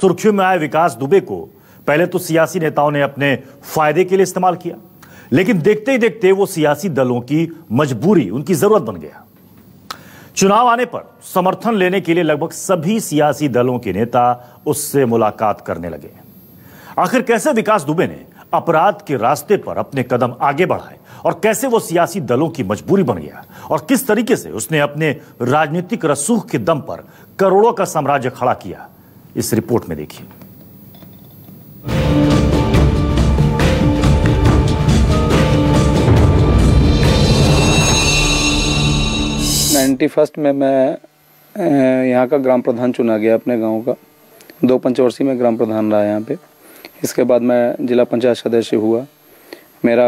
सुर्खियों में आए विकास दुबे को पहले तो सियासी नेताओं ने अपने फायदे के लिए इस्तेमाल किया, लेकिन देखते ही देखते वो सियासी दलों की मजबूरी, उनकी जरूरत बन गया। चुनाव आने पर समर्थन लेने के लिए लगभग सभी सियासी दलों के नेता उससे मुलाकात करने लगे। आखिर कैसे विकास दुबे ने अपराध के रास्ते पर अपने कदम आगे बढ़ाए और कैसे वो सियासी दलों की मजबूरी बन गया और किस तरीके से उसने अपने राजनीतिक रसूख के दम पर करोड़ों का साम्राज्य खड़ा किया, इस रिपोर्ट में देखिए। 91 में मैं यहाँ का ग्राम प्रधान चुना गया अपने गांव का। 2 पंचवर्षीय में ग्राम प्रधान रहा यहाँ पे। इसके बाद मैं जिला पंचायत सदस्य हुआ। मेरा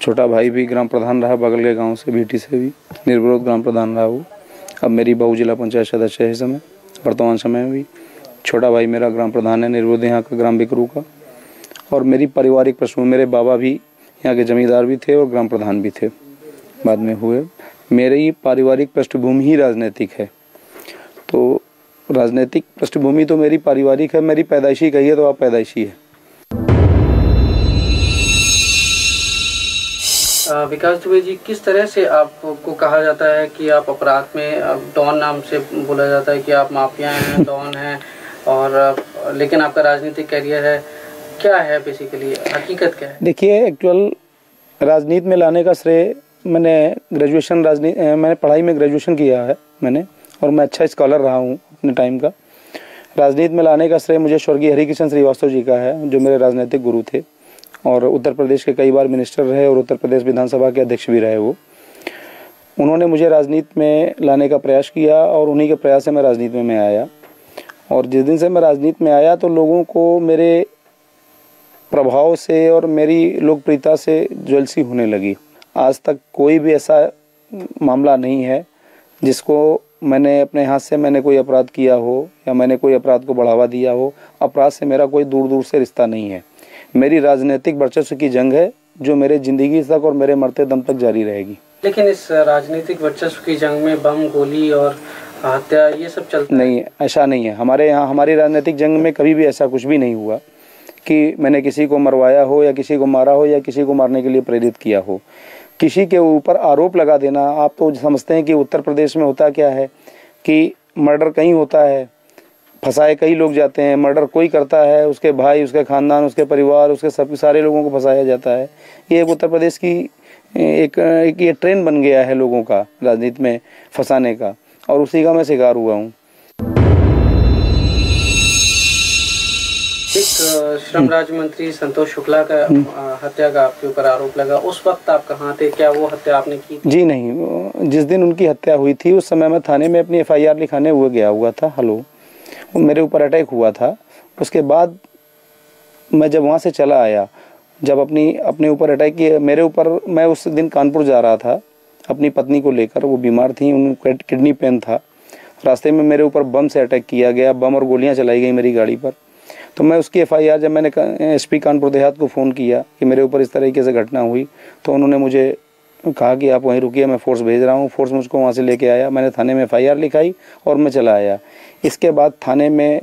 छोटा भाई भी ग्राम प्रधान रहा, बगल के गांव से, बीटी से भी निर्विरोध ग्राम प्रधान रहा वो। अब मेरी बहू जिला पंचायत सदस्य है इस समय, वर्तमान समय में भी। छोटा भाई मेरा ग्राम प्रधान है निर्विरोध यहाँ का, ग्राम बिकरू का। और मेरी पारिवारिक पृष्ठभूमि, मेरे बाबा भी यहाँ के जमींदार भी थे और ग्राम प्रधान भी थे, बाद में हुए। मेरी पारिवारिक पृष्ठभूमि ही राजनीतिक है। तो राजनीतिक पृष्ठभूमि तो मेरी पारिवारिक है, मेरी पैदाइशी कहिए तो आप पैदाइशी है। विकास दुबे जी, किस तरह से आपको कहा जाता है कि आप अपराध में डॉन नाम से बोला जाता है कि आप माफिया हैं, डॉन हैं, और लेकिन आपका राजनीतिक करियर है, क्या है बेसिकली, हकीकत क्या है? देखिए, एक्चुअल राजनीति में लाने का श्रेय, मैंने मैंने पढ़ाई में ग्रेजुएशन किया है मैंने, और मैं अच्छा स्कॉलर रहा हूँ अपने टाइम का। राजनीति में लाने का श्रेय मुझे स्वर्गीय हरिकिशन श्रीवास्तव जी का है, जो मेरे राजनीतिक गुरु थे और उत्तर प्रदेश के कई बार मिनिस्टर रहे और उत्तर प्रदेश विधानसभा के अध्यक्ष भी रहे वो। उन्होंने मुझे राजनीति में लाने का प्रयास किया और उन्हीं के प्रयास से मैं राजनीति में आया। और जिस दिन से मैं राजनीति में आया तो लोगों को मेरे प्रभाव से और मेरी लोकप्रियता से ज्वेलसी होने लगी। आज तक कोई भी ऐसा मामला नहीं है जिसको मैंने अपने हाथ से मैंने कोई अपराध किया हो या मैंने कोई अपराध को बढ़ावा दिया हो। अपराध से मेरा कोई दूर दूर से रिश्ता नहीं है। मेरी राजनीतिक वर्चस्व की जंग है जो मेरे जिंदगी तक और मेरे मरते दम तक जारी रहेगी। लेकिन इस राजनीतिक वर्चस्व की जंग में बम, गोली और हत्या ये सब चलता नहीं, ऐसा नहीं है। हमारे यहाँ हमारी राजनीतिक जंग में कभी भी ऐसा कुछ भी नहीं हुआ कि मैंने किसी को मरवाया हो या किसी को मारा हो या किसी को मारने के लिए प्रेरित किया हो। किसी के ऊपर आरोप लगा देना, आप तो समझते हैं कि उत्तर प्रदेश में होता क्या है कि मर्डर कहीं होता है, फंसाए कई लोग जाते हैं। मर्डर कोई करता है, उसके भाई, उसके खानदान, उसके परिवार, उसके सब सारे लोगों को फंसाया जाता है। ये एक उत्तर प्रदेश की एक ये ट्रेंड बन गया है लोगों का राजनीति में फंसाने का, और उसी का मैं शिकार हुआ हूँ। एक श्रम राज्य मंत्री संतोष शुक्ला का हत्या का आपके ऊपर आरोप लगा, उस वक्त आप कहाँ थे? क्या वो हत्या आपने की? जी नहीं, जिस दिन उनकी हत्या हुई थी उस समय मैं थाने में अपनी FIR लिखाने गया हुआ था। मेरे ऊपर अटैक हुआ था। उसके बाद मैं जब वहाँ से चला आया, जब अपने ऊपर अटैक किया मेरे ऊपर, मैं उस दिन कानपुर जा रहा था अपनी पत्नी को लेकर। वो बीमार थी, उनको किडनी पेन था। रास्ते में मेरे ऊपर बम से अटैक किया गया, बम और गोलियां चलाई गई मेरी गाड़ी पर। तो मैं उसकी FIR, जब मैंने SP कानपुर देहात को फ़ोन किया कि मेरे ऊपर इस तरीके से घटना हुई, तो उन्होंने मुझे कहा कि आप वहीं रुकिए, मैं फोर्स भेज रहा हूँ। फोर्स मुझको वहाँ से लेके आया। मैंने थाने में FIR लिखाई और मैं चला आया। इसके बाद थाने में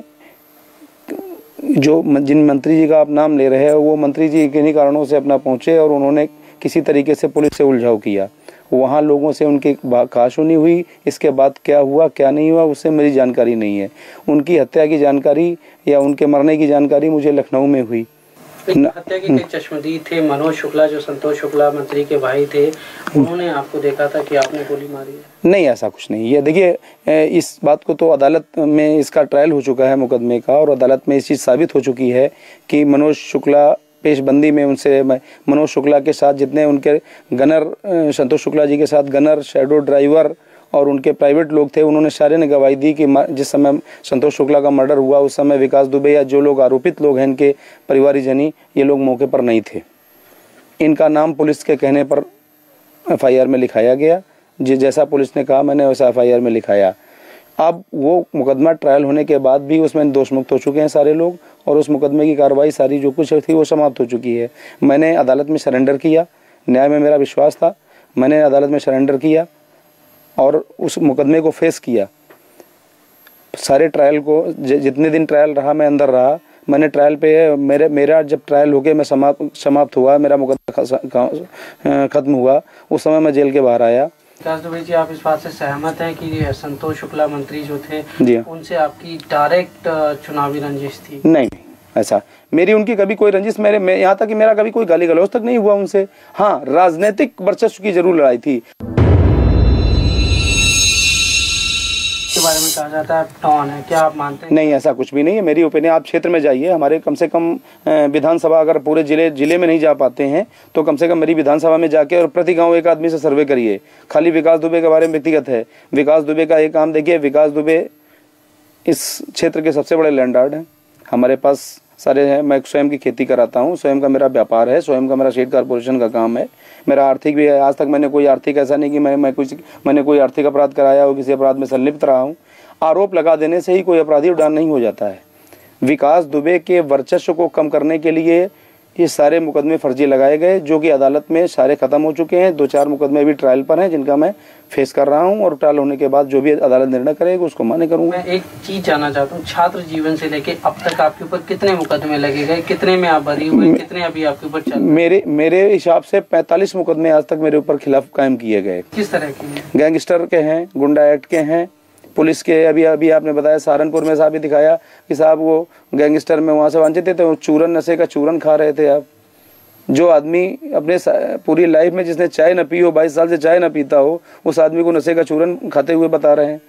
जिन मंत्री जी का आप नाम ले रहे हैं, वो मंत्री जी किन्हीं कारणों से अपना पहुँचे और उन्होंने किसी तरीके से पुलिस से उलझाव किया। वहाँ लोगों से उनकी कहासुनी हुई। इसके बाद क्या हुआ क्या नहीं हुआ उससे मेरी जानकारी नहीं है। उनकी हत्या की जानकारी या उनके मरने की जानकारी मुझे लखनऊ में हुई। हत्या के कई चश्मदीद थे। मनोज शुक्ला, जो संतोष शुक्ला मंत्री के भाई थे, उन्होंने आपको देखा था कि आपने गोली मारी है? नहीं, ऐसा कुछ नहीं है। देखिए, इस बात को तो अदालत में इसका ट्रायल हो चुका है मुकदमे का, और अदालत में इस चीज़ साबित हो चुकी है कि मनोज शुक्ला पेशबंदी में उनसे, मनोज शुक्ला के साथ जितने उनके गनर, संतोष शुक्ला जी के साथ गनर, शैडो ड्राइवर और उनके प्राइवेट लोग थे, उन्होंने सारे ने गवाही दी कि जिस समय संतोष शुक्ला का मर्डर हुआ उस समय विकास दुबे या जो लोग आरोपित लोग हैं इनके परिवारजनी, ये लोग मौके पर नहीं थे। इनका नाम पुलिस के कहने पर FIR में लिखाया गया। जैसा पुलिस ने कहा मैंने वैसा FIR में लिखाया। अब वो मुकदमा ट्रायल होने के बाद भी उसमें दोषमुक्त हो चुके हैं सारे लोग, और उस मुकदमे की कार्रवाई सारी जो कुछ थी वो समाप्त हो चुकी है। मैंने अदालत में सरेंडर किया, न्याय में मेरा विश्वास था, मैंने अदालत में सरेंडर किया और उस मुकदमे को फेस किया। सारे ट्रायल को जितने दिन ट्रायल रहा मैं अंदर रहा, मैंने ट्रायल पे मेरा जब ट्रायल हो गया मैं समाप्त हुआ, मेरा मुकदमा खत्म हुआ, उस समय मैं जेल के बाहर आया। विकास दुबे जी, आप इस बात से सहमत हैं कि संतोष शुक्ला मंत्री जो थे जी उनसे आपकी डायरेक्ट चुनावी रंजिश थी? नहीं, ऐसा मेरी उनकी कभी कोई रंजिश, यहाँ तक कि मेरा कभी कोई गाली गलौज तक नहीं हुआ उनसे। हाँ, राजनीतिक वर्चस्व की जरूर लड़ाई थी। के बारे में कहा जाता है टॉन है, क्या आप मानते हैं? नहीं, ऐसा कुछ भी नहीं है। मेरी ओपिनियन, आप क्षेत्र में जाइए, हमारे कम से कम विधानसभा, अगर पूरे जिले में नहीं जा पाते हैं तो कम से कम मेरी विधानसभा में जाके और प्रति गांव एक आदमी से सर्वे करिए। खाली विकास दुबे के बारे में व्यक्तिगत है, विकास दुबे का एक काम देखिए। विकास दुबे इस क्षेत्र के सबसे बड़े लैंडलॉर्ड हैं। हमारे पास सारे हैं, मैं स्वयं की खेती कराता हूँ, स्वयं का मेरा व्यापार है, स्वयं का मेरा स्टेट कॉर्पोरेशन का काम है, मेरा आर्थिक भी है। आज तक मैंने कोई आर्थिक, ऐसा नहीं कि मैंने कोई आर्थिक अपराध कराया हो, किसी अपराध में संलिप्त रहा हूँ। आरोप लगा देने से ही कोई अपराधी उड़ान नहीं हो जाता है। विकास दुबे के वर्चस्व को कम करने के लिए ये सारे मुकदमे फर्जी लगाए गए, जो कि अदालत में सारे खत्म हो चुके हैं। 2-4 मुकदमे भी ट्रायल पर हैं, जिनका मैं फेस कर रहा हूं, और ट्रायल होने के बाद जो भी अदालत निर्णय करेगी उसको मान्य करूंगा। मैं एक चीज जानना चाहता हूं, छात्र जीवन से लेके अब तक आपके ऊपर कितने मुकदमे लगे गए, कितने में आप बरी हुए, कितने अभी आपके ऊपर चल रहे हैं? मेरे हिसाब से 45 मुकदमे आज तक मेरे ऊपर खिलाफ कायम किए गए। किस तरह के? गैंगस्टर के हैं, गुंडा एक्ट के हैं, पुलिस के। अभी आपने बताया सहारनपुर में साहब भी दिखाया कि साहब वो गैंगस्टर में वहाँ से वांछित थे, तो चूरन, नशे का चूरन खा रहे थे आप। जो आदमी अपने पूरी लाइफ में जिसने चाय न पी हो, 22 साल से चाय न पीता हो, उस आदमी को नशे का चूरन खाते हुए बता रहे हैं।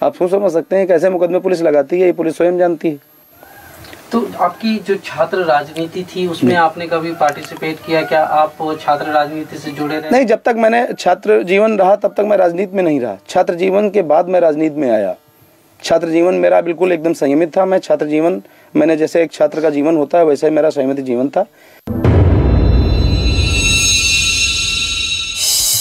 आप सोच समझ सकते हैं कैसे मुकदमे पुलिस लगाती है, ये पुलिस स्वयं जानती है। तो आपकी जो छात्र राजनीति थी उसमें आपने कभी पार्टिसिपेट किया? क्या आप छात्र राजनीति से जुड़े रहे? नहीं, जब तक मैंने छात्र जीवन रहा तब तक मैं राजनीति में नहीं रहा। छात्र जीवन के बाद मैं राजनीति में आया। छात्र जीवन मेरा बिल्कुल एकदम संयमित था। मैं छात्र जीवन, मैंने जैसे एक छात्र का जीवन होता है वैसे ही मेरा संयमित जीवन था।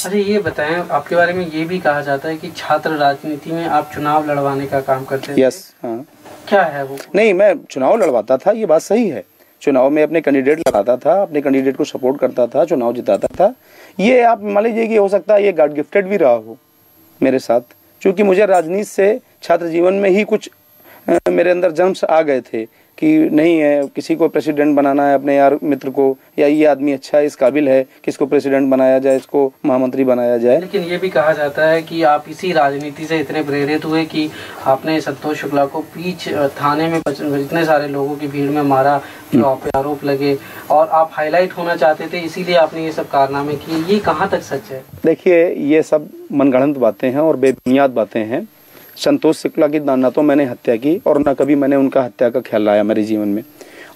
अच्छा, ये बताएं, आपके बारे में ये भी कहा जाता है कि छात्र राजनीति में आप चुनाव लड़वाने का काम करते थे। यस, हाँ। क्या है वो? नहीं, मैं चुनाव लड़वाता था, ये बात सही है। चुनाव में अपने कैंडिडेट लगाता था, अपने कैंडिडेट को सपोर्ट करता था, चुनाव जिताता था। ये आप मान लीजिए कि हो सकता है ये गॉड गिफ्टेड भी रहा हो मेरे साथ, क्योंकि मुझे राजनीति से छात्र जीवन में ही कुछ मेरे अंदर जम्स आ गए थे कि नहीं है, किसी को प्रेसिडेंट बनाना है अपने यार मित्र को, या ये आदमी अच्छा है, इस काबिल है, किसको प्रेसिडेंट बनाया जाए, इसको महामंत्री बनाया जाए। लेकिन ये भी कहा जाता है कि आप इसी राजनीति से इतने प्रेरित हुए कि आपने संतोष शुक्ला को बीच थाने में इतने सारे लोगों की भीड़ में मारा, जो आप पे आरोप लगे, और आप हाईलाइट होना चाहते थे, इसीलिए आपने ये सब कारनामे किए। ये कहाँ तक सच है? देखिए, ये सब मनगढ़ंत बातें हैं और बेबुनियाद बातें हैं। संतोष शुक्ला की ना तो मैंने हत्या की और ना कभी मैंने उनका हत्या का ख्याल लाया मेरे जीवन में,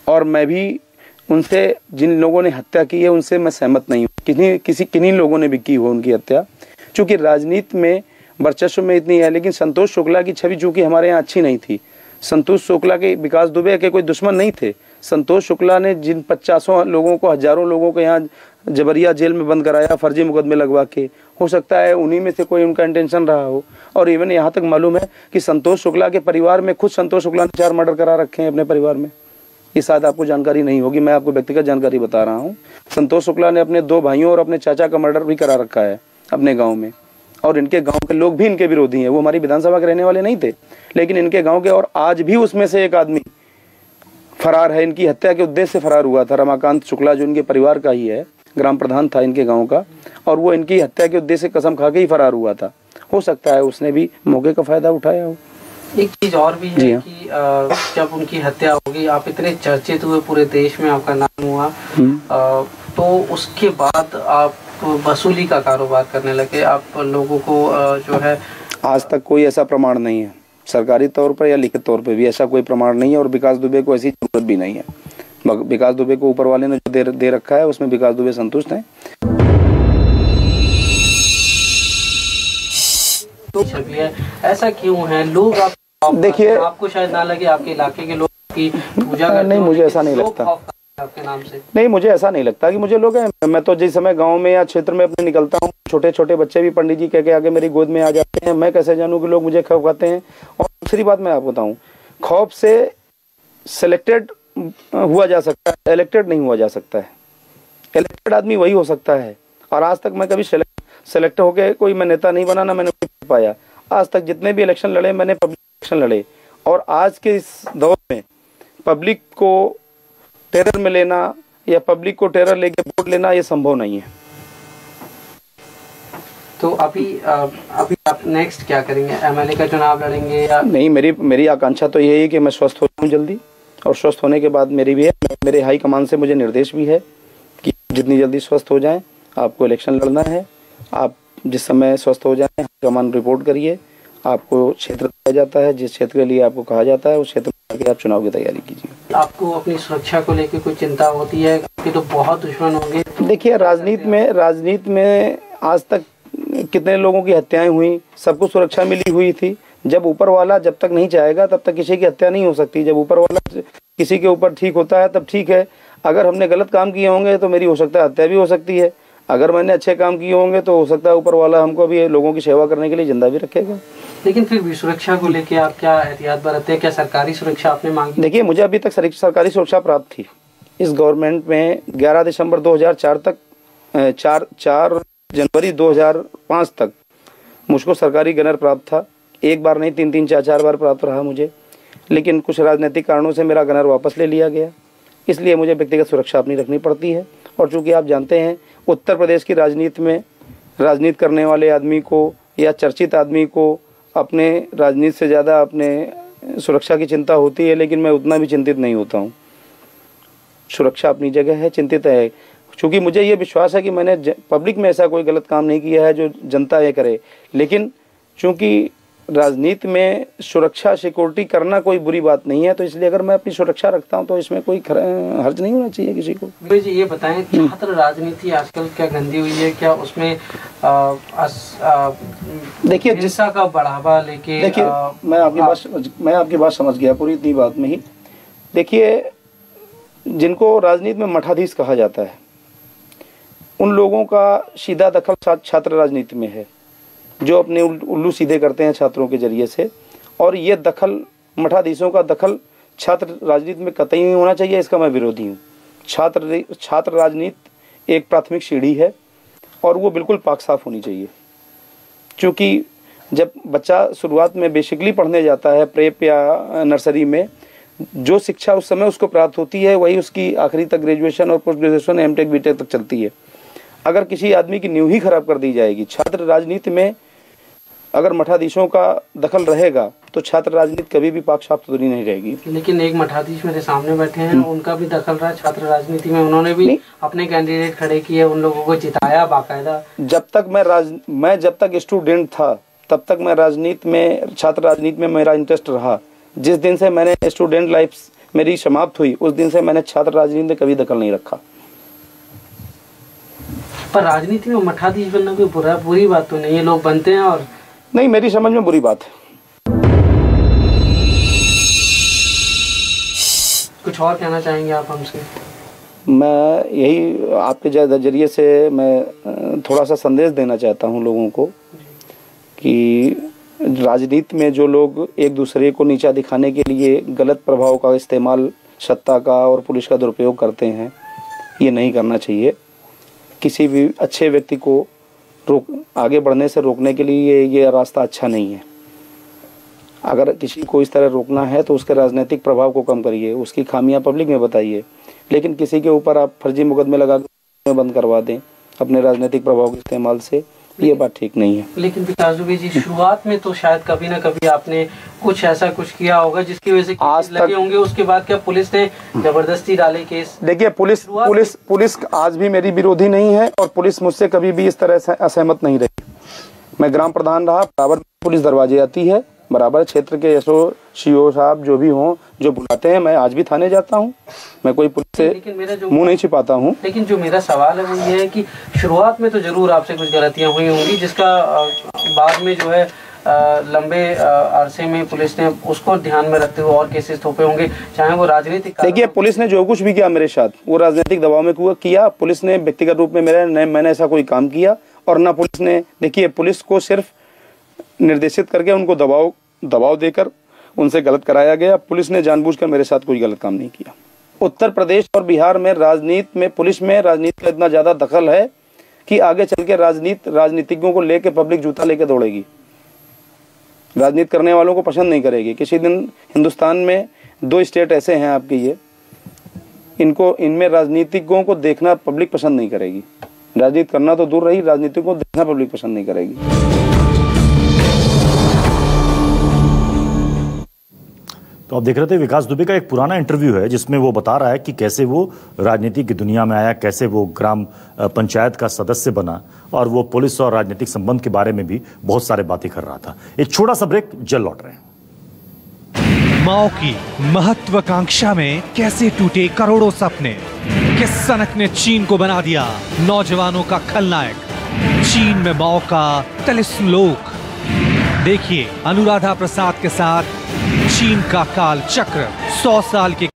और मैं भी उनसे, जिन लोगों ने हत्या की है उनसे मैं सहमत नहीं हूँ। किन्हीं लोगों ने भी की हो उनकी हत्या, चूँकि राजनीति में वर्चस्व में इतनी है। लेकिन संतोष शुक्ला की छवि चूँकि हमारे यहाँ अच्छी नहीं थी। संतोष शुक्ला के, विकास दुबे के कोई दुश्मन नहीं थे। संतोष शुक्ला ने जिन 50 लोगों को, हजारों लोगों को यहाँ जबरिया जेल में बंद कराया, फर्जी मुकदमे लगवा के, हो सकता है उन्हीं में से कोई उनका इंटेंशन रहा हो। और इवन यहाँ तक मालूम है कि संतोष शुक्ला के परिवार में, खुद संतोष शुक्ला ने 4 मर्डर करा रखे हैं अपने परिवार में। ये शायद आपको जानकारी नहीं होगी, मैं आपको व्यक्तिगत जानकारी बता रहा हूँ। संतोष शुक्ला ने अपने 2 भाइयों और अपने चाचा का मर्डर भी करा रखा है अपने गाँव में, और इनके गाँव के लोग भी इनके विरोधी हैं। वो हमारी विधानसभा के रहने वाले नहीं थे, लेकिन इनके गाँव के, और आज भी उसमें से एक आदमी फरार है। इनकी हत्या के उद्देश्य से फरार हुआ था रमाकांत शुक्ला, जो इनके परिवार का ही है, ग्राम प्रधान था इनके गांव का, और वो इनकी हत्या के उद्देश्य से कसम खा के ही फरार हुआ था। हो सकता है उसने भी मौके का फायदा उठाया हो। एक चीज और भी है कि जब उनकी हत्या होगी, आप इतने चर्चित हुए, पूरे देश में आपका नाम हुआ, तो उसके बाद आप वसूली का कारोबार करने लगे, आप लोगों को जो है। आज तक कोई ऐसा प्रमाण नहीं है, सरकारी तौर पर या लिखित तौर पर भी ऐसा कोई प्रमाण नहीं है, और विकास दुबे को ऐसी जरूरत भी नहीं है। विकास दुबे को ऊपर वाले ने जो दे रखा है उसमें विकास दुबे संतुष्ट हैं। तो छवि है, ऐसा क्यों है? लोग आप देखिए, आपको शायद ना लगे, आपके इलाके के लोग की पूजा करते, नहीं, मुझे ऐसा नहीं लगता आपके नाम से। नहीं, मुझे ऐसा नहीं लगता कि मुझे लोग हैं। मैं तो जिस समय गांव में या क्षेत्र में अपने निकलता हूँ, छोटे छोटे बच्चे भी पंडित जी कह के आगे मेरी गोद में आ जाते हैं। मैं कैसे जानूं कि लोग मुझे खौफ खाते हैं? और दूसरी बात मैं आपको बताऊं, खौफ से सिलेक्टेड हुआ जा सकता है, इलेक्टेड नहीं हुआ जा सकता है। इलेक्टेड आदमी वही हो सकता है, और आज तक मैं कभी सेलेक्ट होके कोई मैं नेता नहीं बना, ना मैंने पाया। आज तक जितने भी इलेक्शन लड़े मैंने पब्लिक इलेक्शन लड़े, और आज के इस दौर में पब्लिक को टेरर में लेना या पब्लिक को टेरर लेके वोट लेना ये संभव नहीं है। तो अभी आप नेक्स्ट क्या करेंगे? एमएलए का चुनाव लड़ेंगे या नहीं? मेरी आकांक्षा तो यही है कि मैं स्वस्थ हो जाऊं जल्दी, और स्वस्थ होने के बाद मेरी भी है, मेरे हाई कमान से मुझे निर्देश भी है कि जितनी जल्दी स्वस्थ हो जाएं आपको इलेक्शन लड़ना है। आप जिस समय स्वस्थ हो जाएं कमान रिपोर्ट करिए, आपको क्षेत्र दिया जाता है, जिस क्षेत्र के लिए आपको कहा जाता है उस क्षेत्र में आके आप चुनाव की तैयारी कीजिए। आपको अपनी सुरक्षा को लेकर कोई चिंता होती है? आपके तो बहुत दुश्मन होंगे। देखिए, राजनीति में आज तक कितने लोगों की हत्याएं हुई, सबको सुरक्षा मिली हुई थी। जब ऊपर वाला जब तक नहीं चाहेगा तब तक किसी की हत्या नहीं हो सकती। जब ऊपर वाला किसी के ऊपर ठीक होता है तब ठीक है। अगर हमने गलत काम किए होंगे तो मेरी हो सकता है हत्या भी हो सकती है। अगर मैंने अच्छे काम किए होंगे तो हो सकता है ऊपर वाला हमको भी लोगों की सेवा करने के लिए जिंदा भी रखेगा। लेकिन फिर भी सुरक्षा को लेके आप क्या एहतियात बरतते हैं? क्या सरकारी सुरक्षा आपने मांगी? देखिए, मुझे अभी तक सरकारी सुरक्षा प्राप्त थी इस गवर्नमेंट में। 11 दिसंबर 2004 तक 4 जनवरी 2005 तक मुझको सरकारी गनर प्राप्त था। एक बार नहीं, 3-3, 4-4 बार प्राप्त रहा मुझे। लेकिन कुछ राजनीतिक कारणों से मेरा गनर वापस ले लिया गया, इसलिए मुझे व्यक्तिगत सुरक्षा अपनी रखनी पड़ती है। और चूंकि आप जानते हैं उत्तर प्रदेश की राजनीति में राजनीति करने वाले आदमी को या चर्चित आदमी को अपने राजनीति से ज़्यादा अपने सुरक्षा की चिंता होती है, लेकिन मैं उतना भी चिंतित नहीं होता हूँ। सुरक्षा अपनी जगह है, चिंतित है, क्योंकि मुझे ये विश्वास है कि मैंने पब्लिक में ऐसा कोई गलत काम नहीं किया है जो जनता ये करे। लेकिन चूंकि राजनीति में सुरक्षा सिक्योरिटी करना कोई बुरी बात नहीं है, तो इसलिए अगर मैं अपनी सुरक्षा रखता हूं तो इसमें कोई हर्ज नहीं होना चाहिए किसी को। जी ये बताएं, छात्र राजनीति आजकल क्या गंदी हुई है? क्या उसमें देखिए हिंसा का बढ़ावा लेके? देखिए, मैं आपकी बात समझ गया पूरी इतनी बात में ही। देखिए, जिनको राजनीति में मठाधीश कहा जाता है उन लोगों का सीधा दखल छात्र राजनीति में है, जो अपने उल्लू सीधे करते हैं छात्रों के जरिए से। और ये दखल, मठाधीशों का दखल छात्र राजनीति में कतई नहीं होना चाहिए, इसका मैं विरोधी हूँ। छात्र राजनीति एक प्राथमिक सीढ़ी है और वो बिल्कुल पाक साफ होनी चाहिए। क्योंकि जब बच्चा शुरुआत में बेसिकली पढ़ने जाता है प्रेप या नर्सरी में, जो शिक्षा उस समय उसको प्राप्त होती है वही उसकी आखिरी तक ग्रेजुएशन और पोस्ट ग्रेजुएशन एमटेक बीटेक तक चलती है। अगर किसी आदमी की नींव ही खराब कर दी जाएगी छात्र राजनीति में, अगर मठाधीशों का दखल रहेगा तो छात्र राजनीति कभी भी पाक साफ सुथरी नहीं रहेगी। लेकिन एक मठाधीश मेरे सामने बैठे हैं, उनका भी दखल रहा छात्र राजनीति में। उन्होंने भी अपने कैंडिडेट खड़े किए, उन लोगों को जिताया बाकायदा। जब तक मैं जब तक स्टूडेंट था तब तक मैं राजनीति में, छात्र राजनीति में मेरा इंटरेस्ट रहा। जिस दिन से मैंने स्टूडेंट लाइफ मेरी समाप्त हुई उस दिन से मैंने छात्र राजनीति में कभी दखल नहीं रखा। पर राजनीति में मठाधीश बनना कोई बुरी बात तो नहीं है, लोग बनते हैं। और नहीं, मेरी समझ में बुरी बात है। कुछ और कहना चाहेंगे आप हमसे? मैं यही आपके जरिए से मैं थोड़ा सा संदेश देना चाहता हूँ लोगों को कि राजनीति में जो लोग एक दूसरे को नीचा दिखाने के लिए गलत प्रभाव का इस्तेमाल, सत्ता का और पुलिस का दुरुपयोग करते हैं, ये नहीं करना चाहिए। किसी भी अच्छे व्यक्ति को आगे बढ़ने से रोकने के लिए ये रास्ता अच्छा नहीं है। अगर किसी को इस तरह रोकना है तो उसके राजनीतिक प्रभाव को कम करिए, उसकी खामियां पब्लिक में बताइए। लेकिन किसी के ऊपर आप फर्जी मुकदमे लगा कर बंद करवा दें अपने राजनीतिक प्रभाव के इस्तेमाल से, ये बात ठीक नहीं है। लेकिन विकास दुबे जी, शुरुआत में तो शायद कभी ना कभी आपने कुछ ऐसा कुछ किया होगा जिसकी वजह से केस लगे होंगे। उसके बाद क्या पुलिस ने जबरदस्ती डाले केस? देखिए, पुलिस आज भी मेरी विरोधी नहीं है और पुलिस मुझसे कभी भी इस तरह से असहमत नहीं रही। मैं ग्राम प्रधान रहा, बराबर पुलिस दरवाजे आती है, बराबर क्षेत्र के एसओ सीओ साहब जो भी हों, जो बुलाते हैं, मैं आज भी थाने जाता हूं। मैं कोई पुलिस से मुंह नहीं छिपाता हूं। लेकिन जो मेरा सवाल है वो ये है कि शुरुआत में तो जरूर आपसे कुछ गलतियां हुई होंगी, जिसका बाद में जो है लंबे अरसे में पुलिस ने उसको ध्यान में रखते हुए और केसेस थोपे होंगे, चाहे वो राजनीतिक। देखिए, पुलिस ने जो कुछ भी किया मेरे साथ वो राजनीतिक दबाव में किया। पुलिस ने व्यक्तिगत रूप में मैंने ऐसा कोई काम किया और न पुलिस ने। देखिए, पुलिस को सिर्फ निर्देशित करके उनको दबाव देकर उनसे गलत कराया गया। पुलिस ने जानबूझकर मेरे साथ कोई गलत काम नहीं किया। उत्तर प्रदेश और बिहार में राजनीति में, पुलिस में राजनीति का इतना ज्यादा दखल है कि आगे चल के राजनीतिज्ञों को लेके पब्लिक जूता लेके दौड़ेगी। राजनीति करने वालों को पसंद नहीं करेगी। किसी दिन हिंदुस्तान में 2 स्टेट ऐसे हैं आपके, ये इनमें राजनीतिकों को देखना पब्लिक पसंद नहीं करेगी। राजनीति करना तो दूर रही, राजनीतिकों को देखना पब्लिक पसंद नहीं करेगी। तो आप देख रहे थे विकास दुबे का एक पुराना इंटरव्यू है जिसमें वो बता रहा है कि कैसे वो राजनीति की दुनिया में आया, कैसे वो ग्राम पंचायत का सदस्य बना और वो पुलिस और राजनीतिक संबंध के बारे में भी बहुत सारे बातें कर रहा था। एक छोटा सा ब्रेक, जल लौट रहे हैं। माओ की महत्वाकांक्षा में कैसे टूटे करोड़ों सपने, किस सनक ने चीन को बना दिया नौजवानों का खलनायक, चीन में माओ का तिलिस्म लोक। देखिए अनुराधा प्रसाद के साथ चीन का काल चक्र 100 साल के